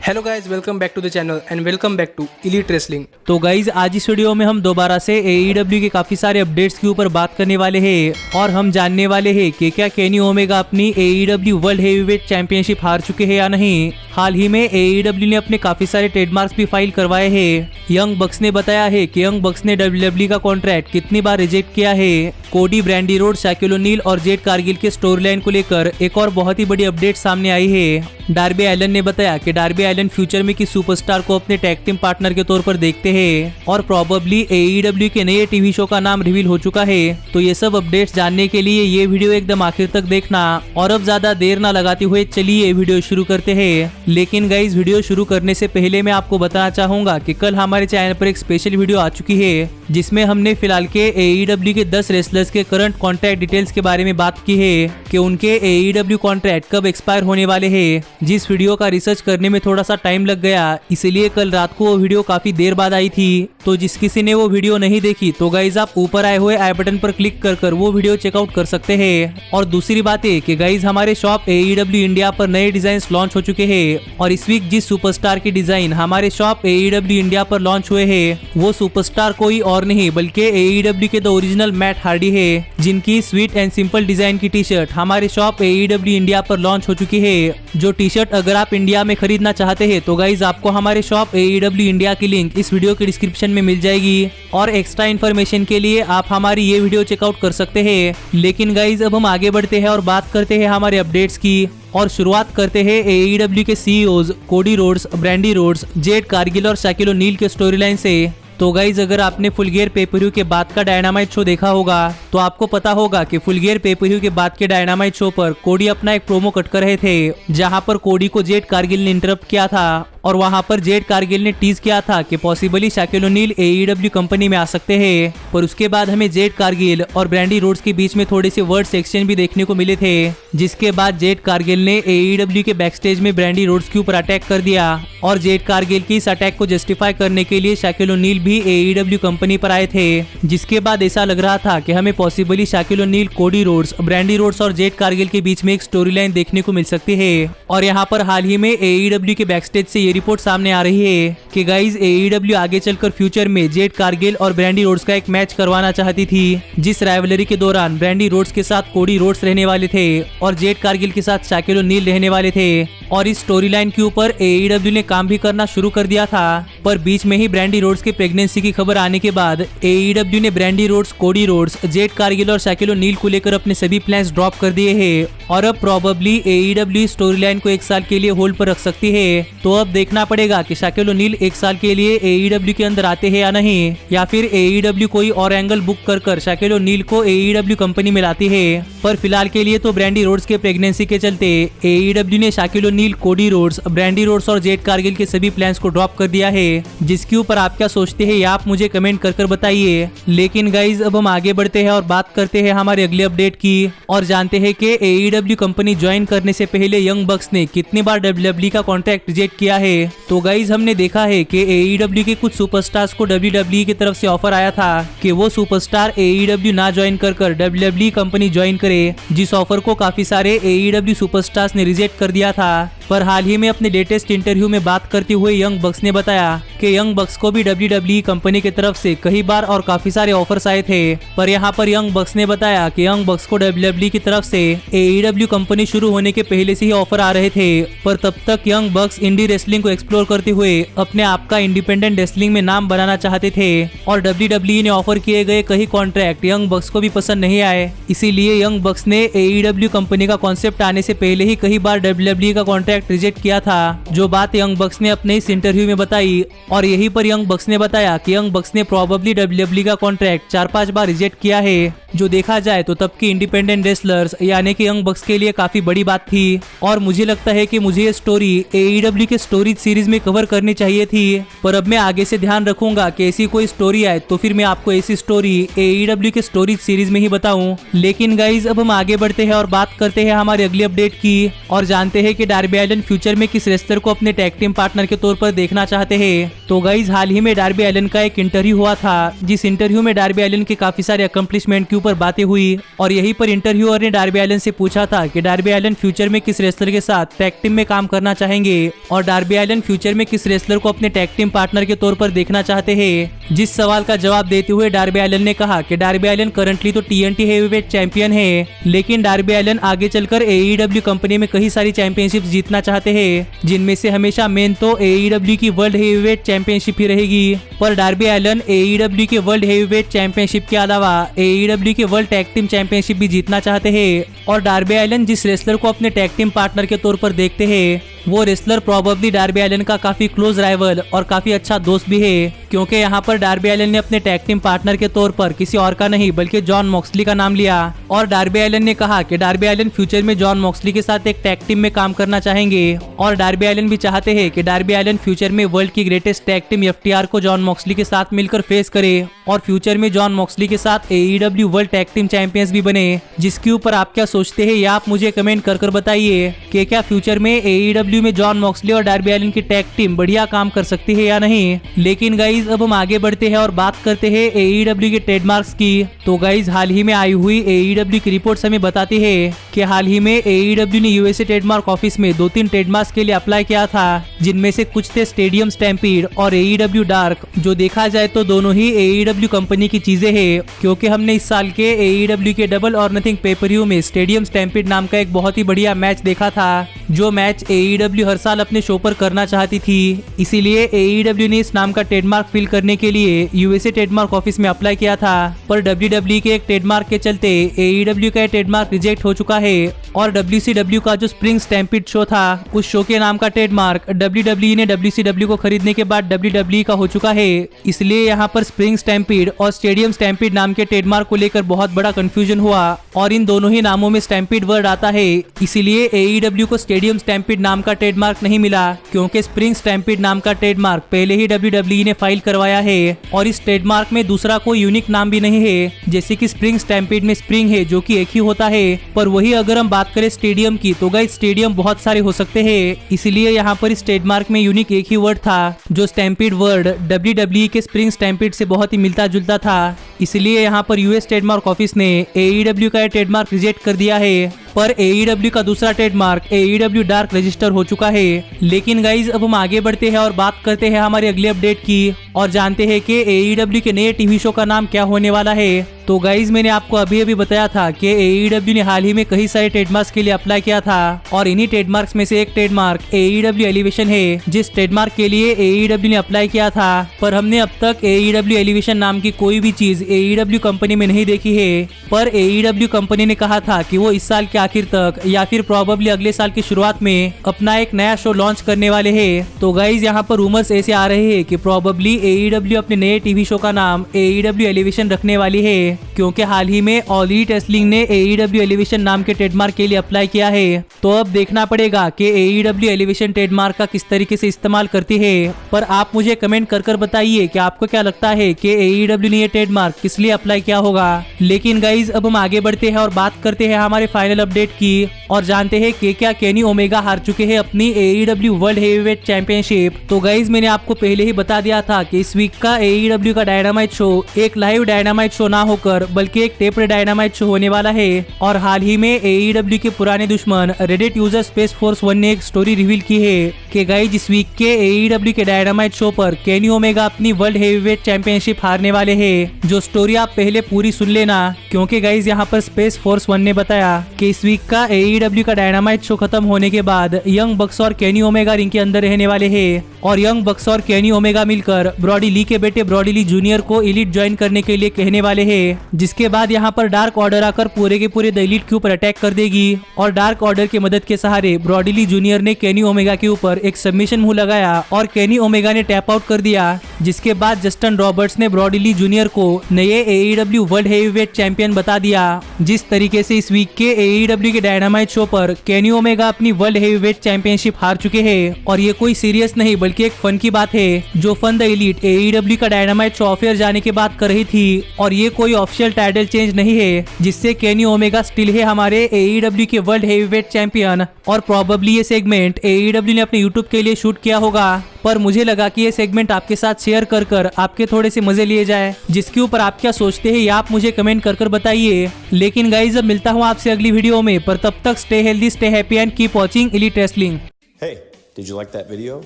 Hello guys, welcome back to the channel and welcome back to elite wrestling. तो guys आज इस video में हम दोबारा से AEW के काफी सारे अपडेट्स के ऊपर बात करने वाले हैं और हम जानने वाले हैं कि क्या केनी ओमेगा अपनी AEW वर्ल्ड हेवीवेट चैंपियनशिप हार चुके हैं या नहीं। हाल ही में AEW ने अपने काफी सारे ट्रेडमार्क्स भी फाइल करवाए हैं। यंग बक्स ने बताया है कि यंग बक्स ने WWE का कॉन्ट्रैक्ट कितनी बार रिजेक्ट किया है। कोडी, ब्रैंडी रोड, शकील ओनील और जेड कारगिल के स्टोरी लाइन को लेकर एक और बहुत ही बड़ी अपडेट सामने आई है। डार्बी एलन ने बताया कि डार्बी एलन फ्यूचर में किसी सुपरस्टार को अपने टैग टीम पार्टनर के तौर पर देखते हैं और प्रोबेबली AEW के नए टीवी शो का नाम रिवील हो चुका है। तो ये सब अपडेट्स जानने के लिए ये वीडियो एकदम आखिर तक देखना और अब ज्यादा देर ना लगाते हुए चलिए वीडियो शुरू करते हैं। लेकिन गाइज वीडियो शुरू करने से पहले मैं आपको बताना चाहूंगा कि कल हमारे चैनल पर एक स्पेशल वीडियो आ चुकी है जिसमें हमने फिलहाल के AEW के 10 रेसलर्स के करंट कॉन्ट्रैक्ट डिटेल्स के बारे में बात की है कि उनके AEW कॉन्ट्रैक्ट कब एक्सपायर होने वाले हैं। जिस वीडियो का रिसर्च करने में थोड़ा सा टाइम लग गया, इसलिए कल रात को वो वीडियो काफी देर बाद आई थी। तो जिस किसी ने वो वीडियो नहीं देखी तो गाइज आप ऊपर आए हुए आई बटन पर क्लिक कर वो वीडियो चेकआउट कर सकते हैं। और दूसरी बात है कि गाइज हमारे शॉप AEW इंडिया पर नए डिजाइन लॉन्च हो चुके हैं और इस वीक जिस सुपरस्टार की डिजाइन हमारे शॉप AEW इंडिया पर लॉन्च हुए हैं वो सुपरस्टार कोई और नहीं बल्कि AEW के द ओरिजिनल मैट हार्डी है, जिनकी स्वीट एंड सिंपल डिजाइन की टी शर्ट हमारे शॉप AEW इंडिया पर लॉन्च हो चुकी है। जो टी शर्ट अगर आप इंडिया में खरीदना चाहते हैं तो गाइज आपको हमारे शॉप AEW इंडिया की लिंक इस वीडियो के डिस्क्रिप्शन में मिल जाएगी और एक्स्ट्रा इन्फॉर्मेशन के लिए आप हमारी ये वीडियो चेकआउट कर सकते हैं। लेकिन गाइज अब हम आगे बढ़ते हैं और बात करते हैं हमारे अपडेट्स की और शुरुआत करते हैं AEW के CEOs Cody Rhodes, Brandi Rhodes, Jade Cargill और शकील ओनील के स्टोरी लाइन से। तो गाइज अगर आपने फुल गियर पेपरव्यू के बाद का डायनामाइट शो देखा होगा तो आपको पता होगा कि फुल गियर पेपरव्यू के बाद के डायनामाइट शो पर कोडी अपना एक प्रोमो कट कर रहे थे जहां पर कोडी को जेड कारगिल ने इंटरप्ट किया था और वहां पर जेड कारगिल ने टीज किया था कि possibly Shaquille O'Neal AEW company में आ सकते हैं। पर उसके बाद हमें जेड कारगिल और ब्रैंडी रोड्स के बीच में थोड़े से वर्ड्स एक्सचेंज भी देखने को मिले थे, जिसके बाद जेड कारगिल ने AEW के बैकस्टेज में ब्रैंडी रोड्स के ऊपर अटैक कर दिया और जेड कारगिल की इस अटैक को जस्टिफाई करने के लिए शकील ओनील भी AEW कंपनी पर आए थे। जिसके बाद ऐसा लग रहा था कि हमें possibly Shaquille O'Neal, Cody Rhodes, Brandi Rhodes और जेड कारगिल के बीच में एक स्टोरी लाइन देखने को मिल सकती है। और यहाँ पर हाल ही में AEW के बैकस्टेज से ये रिपोर्ट सामने आ रही है कि गाइज AEW आगे चलकर फ्यूचर में जेड कारगिल और ब्रैंडी रोड्स का एक मैच करवाना चाहती थी, जिस राइवलरी के दौरान ब्रैंडी रोड्स के साथ कोडी रोड्स रहने वाले थे और जेड कारगिल के साथ शकील ओनील रहने वाले थे। और इस स्टोरी लाइन के ऊपर AEW ने काम भी करना शुरू कर दिया था, पर बीच में ही ब्रैंडी रोड्स की प्रेगनेंसी की खबर आने के बाद AEW ने Brandi Rhodes, Cody Rhodes, Jade Cargill और शकील ओनील को लेकर अपने सभी प्लान्स ड्रॉप कर दिए हैं और अब प्रोबेबली AEW स्टोरी लाइन को एक साल के लिए होल्ड पर रख सकती है। तो अब देखना पड़ेगा कि शकील ओनील एक साल के लिए AEW के अंदर आते हैं या नहीं, या फिर AEW कोई और एंगल बुक कर शकील ओनील को AEW कंपनी में लाती है। पर फिलहाल के लिए तो ब्रैंडी रोड्स के प्रेगनेंसी के चलते AEW ने Shaquille O'Neal, Cody Rhodes, Brandi Rhodes और जेड कारगिल के सभी प्लान्स को ड्रॉप कर दिया है। जिसके ऊपर आप क्या सोचते हैं ये आप मुझे कमेंट कर बताइए। लेकिन गाइज अब हम आगे बढ़ते हैं और बात करते हैं हमारे अगले अपडेट की और जानते हैं कि AEW कंपनी ज्वाइन करने से पहले यंग बक्स ने कितनी बार WWE का कॉन्ट्रैक्ट रिजेक्ट किया है। तो गाइज हमने देखा है कि AEW के कुछ सुपरस्टार्स को WWE की तरफ से ऑफर आया था कि वो सुपरस्टार AEW ना ज्वाइन कर WWE कंपनी ज्वाइन करे, जिस ऑफर को काफी सारे AEW सुपरस्टार्स ने रिजेक्ट कर दिया था। पर हाल ही में अपने लेटेस्ट इंटरव्यू में बात करते हुए यंग बक्स ने बताया कि यंग बक्स को भी WWE कंपनी की तरफ से कई बार और काफी सारे ऑफर्स आए थे। पर यहाँ पर यंग बक्स ने बताया कि यंग बक्स को WWE की तरफ से AEW कंपनी शुरू होने के पहले से ही ऑफर आ रहे थे, पर तब तक यंग बक्स इंडी रेसलिंग को एक्सप्लोर करते हुए अपने आप का इंडिपेंडेंट रेसलिंग में नाम बनाना चाहते थे और WWE ने ऑफर किए गए कई कॉन्ट्रैक्ट यंग बक्स को भी पसंद नहीं आए। इसीलिए यंग बक्स ने AEW कंपनी का कॉन्सेप्ट आने से पहले ही कई बार WWE का कॉन्ट्रैक्ट रिजेक्ट किया था, जो बात यंग बक्स ने अपने इस इंटरव्यू में बताई। और यहीं पर यंग बक्स ने बताया कि यंग बक्स ने प्रोबेबली WWE का कॉन्ट्रैक्ट 4-5 बार रिजेक्ट किया है, जो देखा जाए तो तब के इंडिपेंडेंट रेसलर्स यानी कि यंग बक्स के लिए काफी बड़ी बात थी। और मुझे लगता है कि मुझे ये स्टोरी AEW के स्टोरीज सीरीज में कवर करनी चाहिए थी, पर अब मैं आगे से ध्यान रखूंगा कि ऐसी कोई स्टोरी आए तो फिर मैं आपको ऐसी स्टोरी AEW के स्टोरीज सीरीज में ही बताऊं। लेकिन गाइज अब हम आगे बढ़ते हैं और बात करते हैं हमारे अगले अपडेट की और जानते हैं कि डार्बी एलन फ्यूचर में किस रेसलर को अपने टैग टीम पार्टनर के तौर पर देखना चाहते हैं। तो गाइज हाल ही में डार्बी एलन का एक इंटरव्यू हुआ था, जिस इंटरव्यू में डार्बी एलन के काफी सारे अकम्पलिशमेंट के ऊपर बातें हुई और यहीं पर इंटरव्यूअर ने डार्बी एलन से पूछा था कि डार्बी एलन फ्यूचर में किस रेसलर के साथ टैग टीम में काम करना चाहेंगे और डार्बी एलन फ्यूचर में किस रेसलर को अपने टैग टीम पार्टनर के तौर पर देखना चाहते हैं। जिस सवाल का जवाब देते हुए डार्बी एलन ने कहा कि डार्बी एलन करंटली तो TNT हेवीवेट चैंपियन है, लेकिन डार्बी एलन आगे चलकर AEW कंपनी में कई सारी चैंपियनशिप जीतना चाहते हैं, जिनमें से हमेशा मेन तो AEW की वर्ल्ड हेवीवेट चैंपियनशिप ही रहेगी। पर डार्बी एलन AEW के वर्ल्ड हेवीवेट चैंपियनशिप के अलावा AEW के वर्ल्ड टैग टीम चैंपियनशिप भी जीतना चाहते हैं और डार्बी एलन जिस रेसलर को अपने टैग टीम पार्टनर के तौर पर देखते हैं वो रेसलर प्रोबेबली डार्बी एलन का काफी क्लोज राइवल और काफी अच्छा दोस्त भी है, क्योंकि यहाँ पर डार्बी एलन ने अपने टैग टीम पार्टनर के तौर पर किसी और का नहीं बल्कि जॉन मॉक्सली का नाम लिया और डार्बी एलन ने कहा कि डार्बी एलन फ्यूचर में जॉन मॉक्सली के साथ एक टैग टीम में काम करना चाहेंगे और डार्बी एलन भी चाहते हैं कि डार्बी एलन फ्यूचर में वर्ल्ड की ग्रेटेस्ट टैग टीम FTR को जॉन मॉक्सली के साथ मिलकर फेस करे और फ्यूचर में जॉन मॉक्सली के साथ AEW world tag team champions भी बने। जिसके ऊपर आप क्या सोचते हैं ये आप मुझे कमेंट कर बताइए कि क्या फ्यूचर में AEW में जॉन मॉक्सली और डार्बी एलन की टैग टीम बढ़िया काम कर सकती है या नहीं। लेकिन गाइज अब हम आगे बढ़ते हैं और बात करते हैं AEW के ट्रेडमार्क्स की। तो गाइज हाल ही में आई हुई AEW की रिपोर्ट्स हमें बताती है कि हाल ही में AEW ने USA ट्रेडमार्क ऑफिस में 2-3 ट्रेडमार्क्स के लिए अप्लाई किया था, जिनमें से कुछ थे स्टेडियम स्टैम्पीड और AEW डार्क। जो देखा जाए तो दोनों ही AEW कंपनी की चीजें हैं, क्योंकि हमने इस साल के AEW के डबल और नथिंग पेपर-व्यू में स्टेडियम स्टैम्पीड नाम का एक बहुत ही बढ़िया मैच देखा था, जो मैच AEW हर साल अपने शो पर करना चाहती थी। इसीलिए AEW ने इस नाम का ट्रेडमार्क फिल करने के लिए USA ट्रेडमार्क ऑफिस में अप्लाई किया था, पर WWE के एक ट्रेडमार्क के चलते AEW का ट्रेडमार्क रिजेक्ट हो चुका है और WCW का जो स्प्रिंग स्टैम्पीड शो था उस शो के नाम का ट्रेडमार्क WWE ने WCW को खरीदने के बाद WWE का हो चुका है। इसलिए यहाँ पर स्प्रिंग स्टैम्पीड और स्टेडियम स्टैम्पीड नाम के ट्रेडमार्क को लेकर बहुत बड़ा कंफ्यूजन हुआ और इन दोनों ही नामों में स्टैम्पीड वर्ड आता है, इसीलिए AEW को स्टेडियम स्टैम्पीड नाम का ट्रेडमार्क नहीं मिला, क्योंकि स्प्रिंग स्टैम्पीड नाम का ट्रेडमार्क पहले ही WWE ने फाइल करवाया है और इस ट्रेडमार्क में दूसरा कोई यूनिक नाम भी नहीं है, जैसे कि स्प्रिंग स्टैम्पीड में स्प्रिंग है जो कि एक ही होता है। पर वही अगर हम बात करें स्टेडियम की तो गाइस स्टेडियम बहुत सारे हो सकते हैं, इसलिए यहाँ पर इस ट्रेडमार्क में यूनिक एक ही वर्ड था जो स्टैम्पीड वर्ड WWE के स्प्रिंग स्टैम्पीड से बहुत ही मिलता जुलता था। इसलिए यहाँ पर US ट्रेडमार्क ऑफिस ने AEW का ट्रेडमार्क रिजेक्ट कर दिया है, पर AEW का दूसरा ट्रेडमार्क AEW डार्क रजिस्टर हो चुका है। लेकिन गाइज अब हम आगे बढ़ते हैं और बात करते हैं हमारे अगले अपडेट की और जानते हैं कि AEW के नए टीवी शो का नाम क्या होने वाला है। तो गाइज मैंने आपको अभी बताया था कि AEW ने हाल ही में कई सारे ट्रेडमार्क्स के लिए अप्लाई किया था और इन्हीं ट्रेडमार्क्स में से एक ट्रेडमार्क AEW एलिवेशन है, जिस ट्रेडमार्क के लिए AEW ने अप्लाई किया था, पर हमने अब तक AEW एलिवेशन नाम की कोई भी चीज AEW कंपनी में नहीं देखी है। पर AEW कंपनी ने कहा था कि वो इस साल के आखिर तक या फिर प्रोबेबली अगले साल की शुरुआत में अपना एक नया शो लॉन्च करने वाले हैं। तो गाइज यहाँ पर रूमर्स ऐसे आ रहे हैं कि प्रोबेबली AEW अपने नए टीवी शो का नाम AEW एलिवेशन रखने वाली है, क्योंकि हाल ही में ऑल एलीट रेसलिंग ने AEW एलिवेशन नाम के ट्रेडमार्क के लिए अप्लाई किया है। तो अब देखना पड़ेगा कि AEW एलिवेशन ट्रेडमार्क का किस तरीके से इस्तेमाल करती है। पर आप मुझे कमेंट कर बताइए कि आपको क्या लगता है कि AEW ने ये ट्रेडमार्क किस लिए अप्लाई किया होगा। लेकिन गाइज अब हम आगे बढ़ते हैं और बात करते हैं हमारे फाइनल अपडेट की और जानते हैं कि क्या केनी ओमेगा हार चुके हैं अपनी AEW वर्ल्ड हेवीवेट चैंपियनशिप। तो गाइज मैंने आपको पहले ही बता दिया था कि इस वीक का AEW का डायनामाइट शो एक लाइव डायनामाइट शो ना होकर बल्कि एक टेप्ड डायनामाइट शो होने वाला है। और हाल ही में AEW के पुराने दुश्मन रेडिट यूजर स्पेस फोर्स 1 ने एक स्टोरी रिवील की है कि गाइज इस वीक के AEW के डायनामाइट शो पर केनी ओमेगा अपनी वर्ल्ड हेवीवेट चैंपियनशिप हारने वाले हैं। जो स्टोरी आप पहले पूरी सुन लेना, क्योंकि गाइज यहाँ पर स्पेस फोर्स 1 ने बताया कि इस वीक का AEW का डायनामाइट शो खत्म होने के बाद यंग बक्स और केनी ओमेगा रिंग के अंदर रहने वाले हैं और यंग बक्स और केनी ओमेगा मिलकर ब्रॉडी ली के बेटे ब्रॉडी ली जूनियर को एलीट ज्वाइन करने के लिए कहने वाले हैं। जिसके बाद यहाँ पर डार्क ऑर्डर आकर पूरे के पूरे द एलीट के ऊपर अटैक कर देगी और डार्क ऑर्डर की मदद के सहारे ब्रॉडी ली जूनियर ने केनी ओमेगा के ऊपर एक सबमिशन मूव लगाया और केनी ओमेगा ने टैप आउट कर दिया। जिसके बाद जस्टिन रॉबर्ट्स ने ब्रॉडी ली जूनियर को नए AEW वर्ल्ड हेवीवेट चैंपियन बता दिया। जिस तरीके से इस वीक के AEW के डायनामाइट शो पर केनी ओमेगा अपनी वर्ल्ड हेवीवेट चैंपियनशिप हार चुके हैं और ये कोई सीरियस नहीं बल्कि बल्कि एक फन की बात है जो फन द एलीट AEW का डायनामाइट शो ऑफ जाने के बाद कर रही थी, और ये कोई ऑफिशियल टाइटल चेंज नहीं है, जिससे केनी ओमेगा स्टिल है हमारे AEW के वर्ल्ड हेवीवेट चैंपियन। और प्रोबेबली ये सेगमेंट AEW ने अपने यूट्यूब के लिए शूट किया होगा, पर मुझे लगा कि ये सेगमेंट आपके साथ शेयर कर कर आपके थोड़े से मजे लिए जाए, जिसके ऊपर आप क्या सोचते हैं या आप मुझे कमेंट कर कर बताइए। लेकिन गाइस अब मिलता हूँ आपसे अगली वीडियो में, पर तब तक stay healthy, stay happy and keep watching elite wrestling. Hey, did you like that video?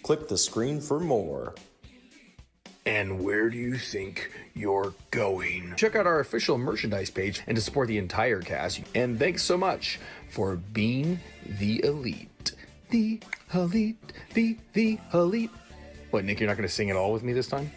Click the screen for more. And where do you think you're going? Check out our official merchandise page and to support the entire cast. And thanks so much for being the elite. The elite, the elite. What, Nick, you're not going to sing it all with me this time?